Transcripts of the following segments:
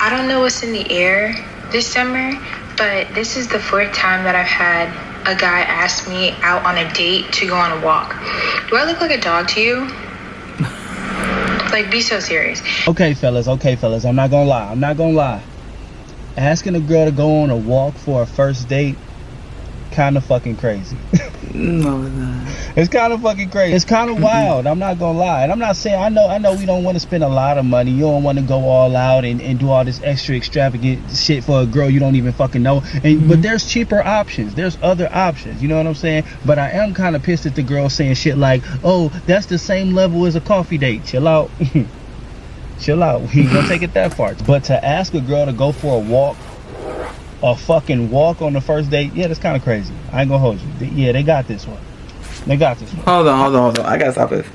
I don't know what's in the air this summer, but this is the 4th time that I've had a guy ask me out on a date to go on a walk. Do I look like a dog to you? Like, be so serious. Okay, fellas, I'm not gonna lie. Asking a girl to go on a walk for a first date, kind of fucking crazy. No, it's not. It's kind of fucking crazy. It's kind of wild. I'm not gonna lie. And I'm not saying, I know we don't want to spend a lot of money. You don't want to go all out and do all this extra extravagant shit for a girl you don't even fucking know. And but there's cheaper options. There's other options. You know what I'm saying? But I am kind of pissed at the girl saying shit like, oh, that's the same level as a coffee date. Chill out. Chill out. We ain't gonna take it that far. But to ask a girl to go for a fucking walk on the first date, yeah, that's kind of crazy. I ain't gonna hold you. Yeah, they got this one. Hold on. I gotta stop it.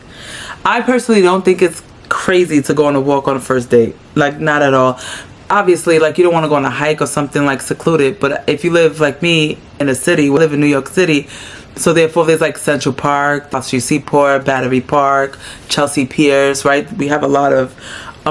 I personally don't think it's crazy to go on a walk on a first date. Like, not at all. Obviously, like, you don't want to go on a hike or something like secluded. But if you live like me in a city, we live in New York City. So therefore, there's like Central Park, Boston Seaport, Battery Park, Chelsea Piers, right? We have a lot of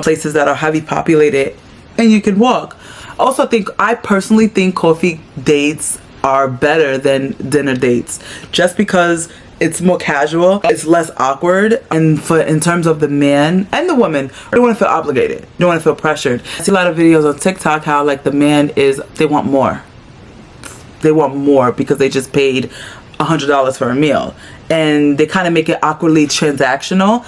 places that are heavily populated and you can walk. I personally think coffee dates are better than dinner dates, just because it's more casual, it's less awkward, and in terms of the man and the woman, you don't want to feel obligated, you don't want to feel pressured. I see a lot of videos on TikTok how like the man they want more because they just paid $100 for a meal, and they kind of make it awkwardly transactional,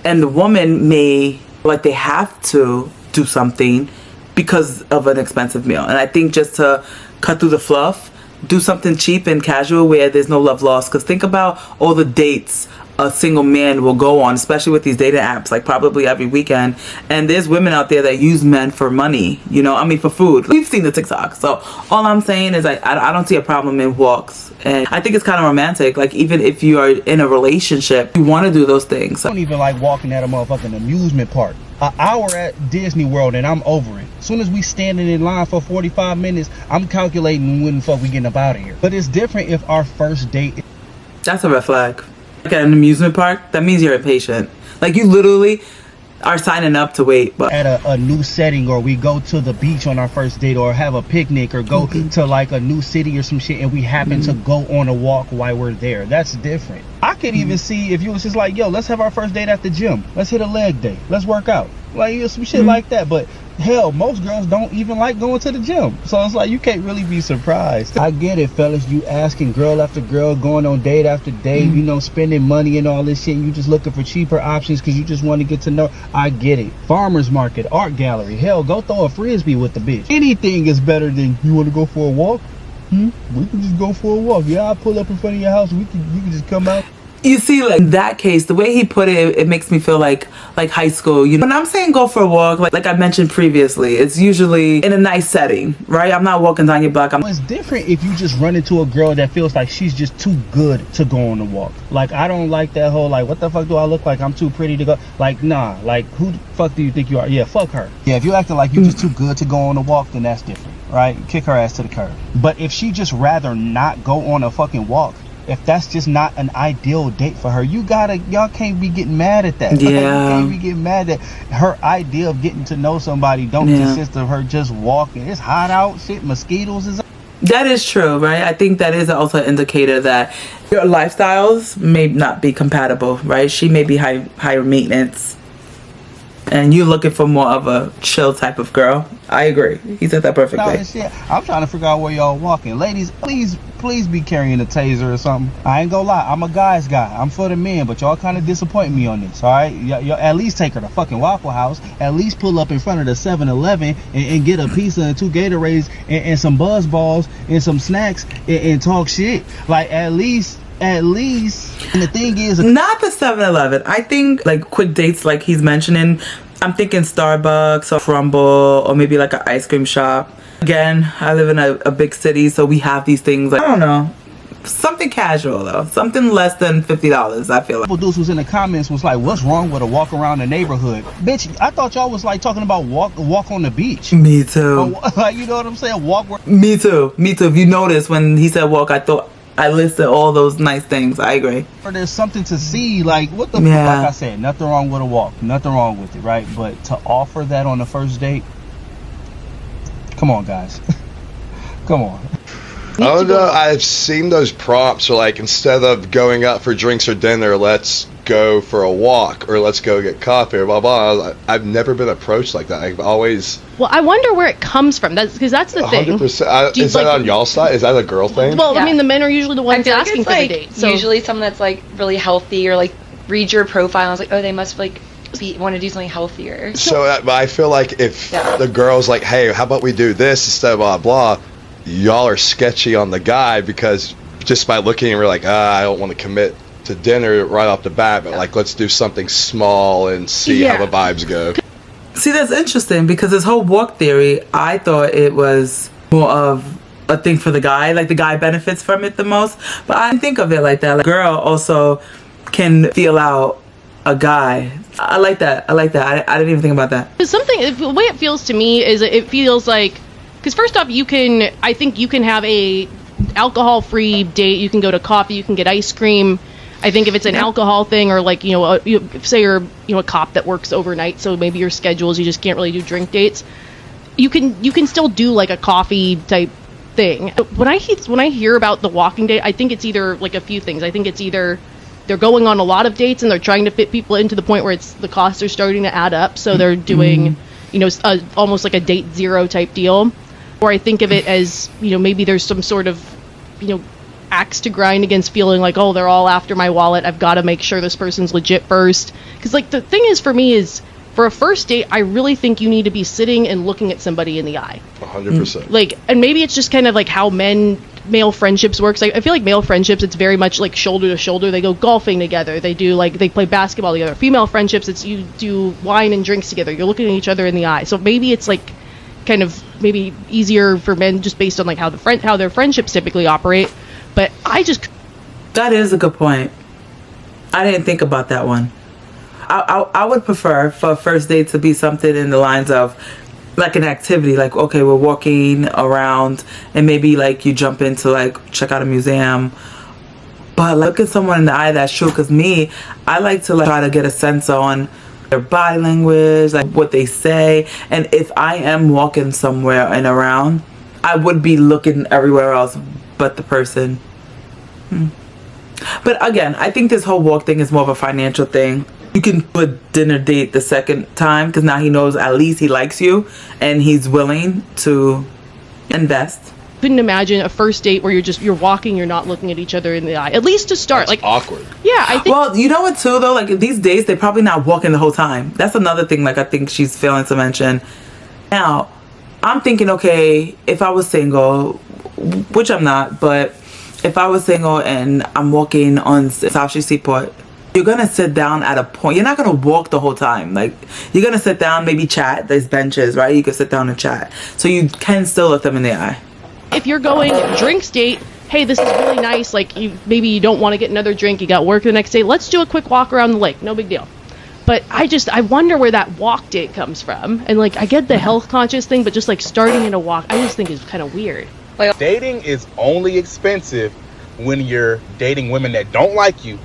and the woman may like they have to do something because of an expensive meal. And I think just to cut through the fluff, do something cheap and casual where there's no love lost. Because think about all the dates a single man will go on, especially with these dating apps, like probably every weekend. And there's women out there that use men for money, for food. We've seen the TikTok. So all I'm saying is I don't see a problem in walks. And I think it's kind of romantic. Like, even if you are in a relationship, you want to do those things. I don't even like walking at a motherfucking amusement park. An hour at Disney World and I'm over it. As soon as we standing in line for 45 minutes, I'm calculating when the fuck we getting up out of here. But it's different if our first date... That's a red flag. Like at an amusement park, that means you're impatient. Like, you literally are signing up to wait. But at a new setting, or we go to the beach on our first date, or have a picnic, or go to like a new city or some shit, and we happen to go on a walk while we're there. That's different. I could even see if you was just like, yo, let's have our first date at the gym. Let's hit a leg day. Let's work out. Like, some shit like that. But hell, most girls don't even like going to the gym. So it's like, you can't really be surprised. I get it, fellas. You asking girl after girl, going on date after date, spending money and all this shit. You just looking for cheaper options because you just want to get to know. I get it. Farmer's market, art gallery. Hell, go throw a frisbee with the bitch. Anything is better than, you want to go for a walk? We can just go for a walk. Yeah, I'll pull up in front of your house. You can just come out. You see, like, in that case, the way he put it, it makes me feel like high school. When I'm saying go for a walk, like I mentioned previously, it's usually in a nice setting, right? I'm not walking down your block. It's different if you just run into a girl that feels like she's just too good to go on the walk. Like, I don't like that whole, like, what the fuck do I look like? I'm too pretty to go. Like, nah. Like, who the fuck do you think you are? Yeah, fuck her. Yeah, if you acting like you're just too good to go on the walk, then that's different, right? Kick her ass to the curb. But if she just rather not go on a fucking walk, if that's just not an ideal date for her, y'all can't be getting mad at that. Yeah. You can't be getting mad that her idea of getting to know somebody don't consist of her just walking. It's hot out, shit, mosquitoes is... That is true, right? I think that is also an indicator that your lifestyles may not be compatible, right? She may be higher maintenance, and you looking for more of a chill type of girl. I agree. He said that perfectly. I'm trying to figure out where y'all walking. Ladies, please be carrying a taser or something. I ain't gonna lie, I'm a guy's guy. I'm for the men, but y'all kind of disappoint me on this, all right? Y'all at least take her to fucking Waffle House. At least pull up in front of the 7-Eleven and get a pizza and 2 Gatorades and some Buzz Balls and some snacks and talk shit. Like, at least, and the thing is... Not the 7-Eleven. I think, like, quick dates like he's mentioning, I'm thinking Starbucks or Crumble or maybe like an ice cream shop. Again, I live in a big city, so we have these things. Like, I don't know. Something casual, though. Something less than $50, I feel like. Couple dudes who's in the comments was like, what's wrong with a walk around the neighborhood? Bitch, I thought y'all was like talking about walk on the beach. Me too. Like, you know what I'm saying? Me too. If you notice when he said walk, I thought I listed all those nice things. I agree. Or there's something to see, like, what the fuck? Like I said, nothing wrong with a walk, nothing wrong with it, right? But to offer that on the first date, Come on, guys. Come on. Oh no, I've seen those prompts where like instead of going out for drinks or dinner, let's go for a walk or let's go get coffee or blah blah. I've never been approached like that. I've always. Well, I wonder where it comes from. That's because that's the thing. 100%. Is that on y'all's side? Is that a girl thing? Well, Yeah. I mean, the men are usually the I ones feel like asking it's for like the date. So usually someone that's like really healthy or like read your profile and it's like, oh, they must like want to do something healthier. So I feel like if Yeah. the girl's like, hey, how about we do this instead of blah blah, y'all are sketchy on the guy because just by looking we're like, I don't want to commit to dinner right off the bat, but like let's do something small and see how Yeah. the vibes go. See, that's interesting because this whole walk theory, I thought it was more of a thing for the guy. Like the guy benefits from it the most. But I didn't think of it like that. Like, girl also can feel out a guy. I like that. I I didn't even think about that. the way it feels to me is it feels like, because first off, I think you can have a alcohol-free date. You can go to coffee. You can get ice cream. I think if it's an alcohol thing or like, say you're, a cop that works overnight, so maybe your schedules, you just can't really do drink dates. You can still do like a coffee type thing. When I hear about the walking date, I think it's either like a few things. I think it's either they're going on a lot of dates and they're trying to fit people into the point where the costs are starting to add up. So they're doing, almost like a date zero type deal. Or I think of it as, maybe there's some sort of, axe to grind against feeling like, oh, they're all after my wallet. I've got to make sure this person's legit first. Because like the thing is for me is for a first date, I really think you need to be sitting and looking at somebody in the eye. 100%. Like, and maybe it's just kind of like how male friendships works. I feel like male friendships, it's very much like shoulder to shoulder. They go golfing together. They play basketball together. Female friendships, it's you do wine and drinks together. You're looking at each other in the eye. So maybe it's like kind of maybe easier for men just based on like how their friendships typically operate. But That is a good point. I didn't think about that one. I would prefer for a first date to be something in the lines of like an activity, like, okay, we're walking around and maybe like you jump into like check out a museum, but look at someone in the eye. That's true, because I like to like try to get a sense on their body language, like what they say. And if I am walking somewhere and around, I would be looking everywhere else but the person. But again, I think this whole walk thing is more of a financial thing. You can do a dinner date the second time because now he knows at least he likes you and he's willing to invest. couldn't imagine a first date where you're walking, you're not looking at each other in the eye. At least to start. That's like awkward. Yeah, I think. Well, you know what too though? Like these days, they're probably not walking the whole time. That's another thing. Like I think she's failing to mention. Now, I'm thinking, okay, if I was single, which I'm not, but if I was single and I'm walking on South Street Seaport, you're gonna sit down at a point. You're not gonna walk the whole time. Like you're gonna sit down, maybe chat. There's benches, right? You can sit down and chat, so you can still look them in the eye. If you're going drinks date, hey, this is really nice. Like maybe you don't want to get another drink. You got work the next day. Let's do a quick walk around the lake. No big deal. But I wonder where that walk date comes from. And like I get the health conscious thing, but just like starting in a walk, I just think is kind of weird. Dating is only expensive when you're dating women that don't like you,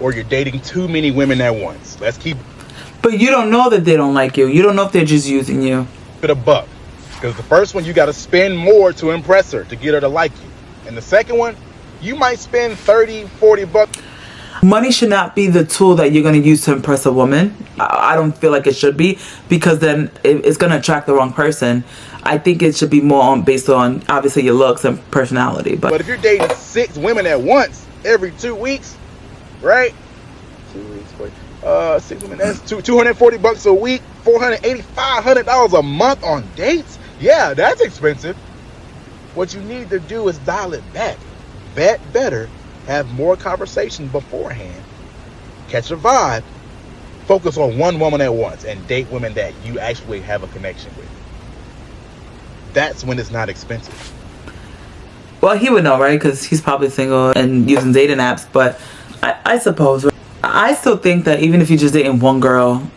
or you're dating too many women at once. Let's keep But you don't know that they don't like you. You don't know if they're just using you. it a buck. Because the first one, you got to spend more to impress her, to get her to like you. And the second one, you might spend 30, 40 bucks. Money should not be the tool that you're going to use to impress a woman. I don't feel like it should be, because then it's going to attract the wrong person. I think it should be more based on, obviously, your looks and personality. But if you're dating 6 women at once every 2 weeks, right? 2 weeks, 6 women, that's $240 a week, $480, $500 a month on dates. Yeah, that's expensive. What you need to do is dial it back. Bet better. Have more conversation beforehand. Catch a vibe. Focus on one woman at once and date women that you actually have a connection with. That's when it's not expensive. Well, he would know, right? Because he's probably single and using dating apps. But I suppose I still think that even if you're just dating one girl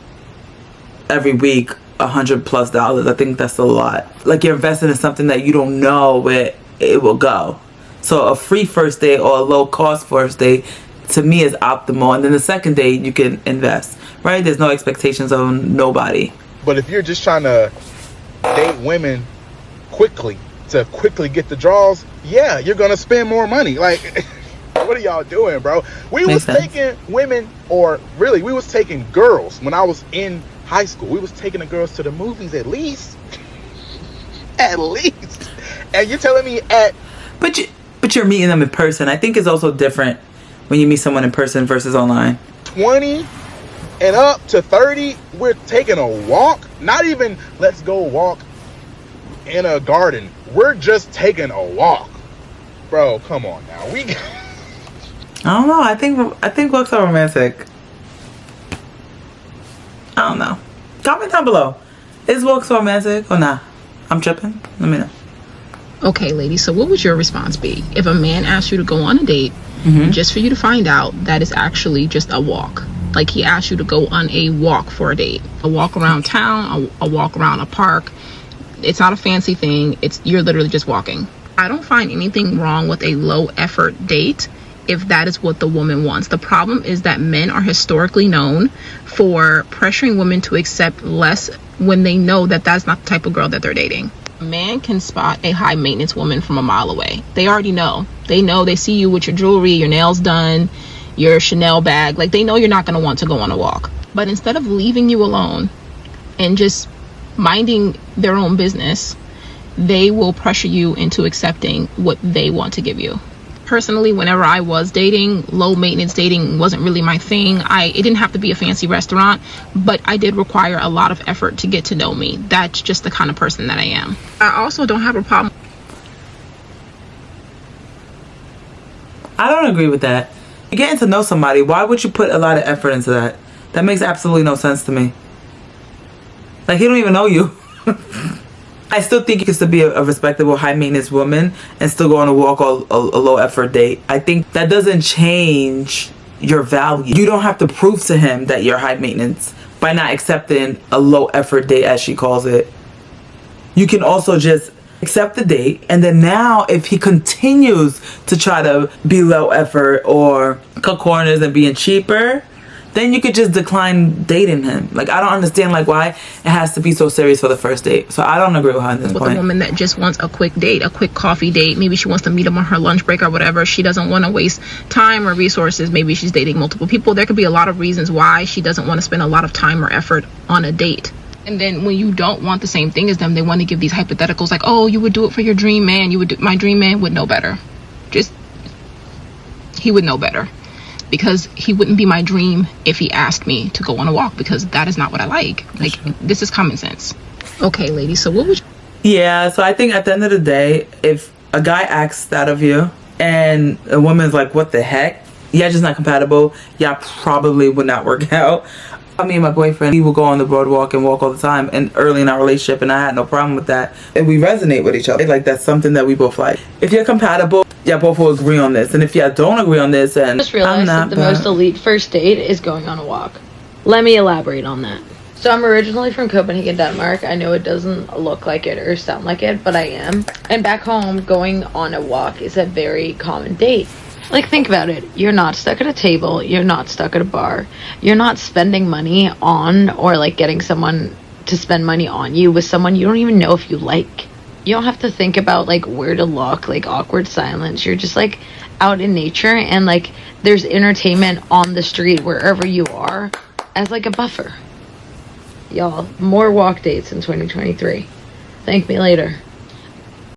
every week, $100+ I think that's a lot. Like you're investing in something that you don't know where it will go. So a free first date or a low cost first date to me is optimal. And then the second date you can invest, right? There's no expectations on nobody. But if you're just trying to date women quickly to quickly get the draws, yeah, you're gonna spend more money. Like, what are y'all doing, bro? We was taking women, or really, we was taking girls when I was in high school. We was taking the girls to the movies at least. At least. And you're telling me But you're meeting them in person. I think it's also different when you meet someone in person versus online. 20 and up to 30, we're taking a walk. Not even let's go walk in a garden. We're just taking a walk. Bro, come on now. I don't know. I think walks are romantic. I don't know. Comment down below. Is walks romantic or not? I'm tripping. Let me know. Okay, ladies, so what would your response be if a man asked you to go on a date just for you to find out that it's actually just a walk? Like, he asked you to go on a walk for a date, a walk around town, a walk around a park. It's not a fancy thing. You're literally just walking. I don't find anything wrong with a low effort date if that is what the woman wants. The problem is that men are historically known for pressuring women to accept less when they know that that's not the type of girl that they're dating. A man can spot a high maintenance woman from a mile away. They already know. They see you with your jewelry, your nails done, your Chanel bag. Like, they know you're not going to want to go on a walk. But instead of leaving you alone and just minding their own business, they will pressure you into accepting what they want to give you. Personally, whenever I was dating, low maintenance dating wasn't really my thing. It didn't have to be a fancy restaurant, but I did require a lot of effort to get to know me. That's just the kind of person that I am. I also don't have a problem. I don't agree with that. You're getting to know somebody. Why would you put a lot of effort into that? That makes absolutely no sense to me. Like, he don't even know you. I still think you can still be a respectable, high maintenance woman and still go on a walk or a low effort date. I think that doesn't change your value. You don't have to prove to him that you're high maintenance by not accepting a low effort date, as she calls it. You can also just accept the date, and then now if he continues to try to be low effort or cut corners and being cheaper, then you could just decline dating him. Like, I don't understand, like, why it has to be so serious for the first date. So I don't agree with her on this point. With a woman that just wants a quick date, a quick coffee date. Maybe she wants to meet him on her lunch break or whatever. She doesn't want to waste time or resources. Maybe she's dating multiple people. There could be a lot of reasons why she doesn't want to spend a lot of time or effort on a date. And then when you don't want the same thing as them, they want to give these hypotheticals like, oh, you would do it for your dream man. My dream man would know better. He would know better. Because he wouldn't be my dream if he asked me to go on a walk, because that is not what I like. Like, this is common sense. Okay, ladies, so what would you... Yeah, so I think at the end of the day, if a guy asks that of you and a woman's like, what the heck? Yeah, just not compatible. Yeah, probably would not work out. I mean, my boyfriend, we would go on the boardwalk and walk all the time, and early in our relationship, and I had no problem with that. And we resonate with each other. Like, that's something that we both like. If you're compatible, yeah, both will agree on this. And if y'all don't agree on this, and I just realized that the most elite first date is going on a walk. Let me elaborate on that. So I'm originally from Copenhagen, Denmark. I know it doesn't look like it or sound like it, but I am. And back home, going on a walk is a very common date. Like, think about it. You're not stuck at a table. You're not stuck at a bar. You're not spending money on, or like getting someone to spend money on you with someone you don't even know if you like. You don't have to think about like where to look, like awkward silence. You're just like out in nature, and like there's entertainment on the street wherever you are as like a buffer. Y'all, more walk dates in 2023. Thank me later.